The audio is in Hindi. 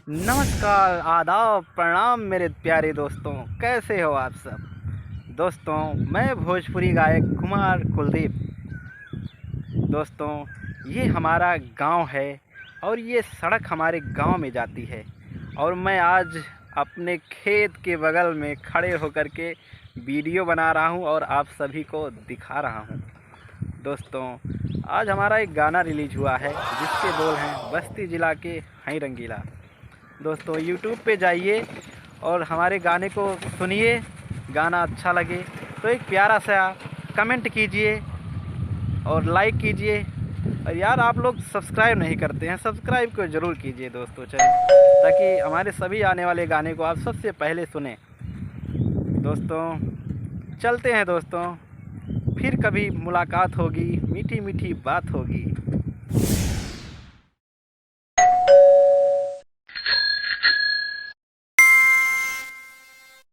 नमस्कार, आदाब, प्रणाम मेरे प्यारे दोस्तों। कैसे हो आप सब दोस्तों? मैं भोजपुरी गायक कुमार कुलदीप। दोस्तों, ये हमारा गांव है और ये सड़क हमारे गांव में जाती है और मैं आज अपने खेत के बगल में खड़े होकर के वीडियो बना रहा हूं और आप सभी को दिखा रहा हूं। दोस्तों, आज हमारा एक गाना रिलीज़ हुआ है जिसके बोल हैं बस्ती जिला के हई रंगीला। दोस्तों, यूट्यूब पे जाइए और हमारे गाने को सुनिए। गाना अच्छा लगे तो एक प्यारा सा कमेंट कीजिए और लाइक कीजिए। और यार, आप लोग सब्सक्राइब नहीं करते हैं, सब्सक्राइब को ज़रूर कीजिए दोस्तों, चलिए, ताकि हमारे सभी आने वाले गाने को आप सबसे पहले सुने। दोस्तों, चलते हैं दोस्तों, फिर कभी मुलाकात होगी, मीठी मीठी बात होगी।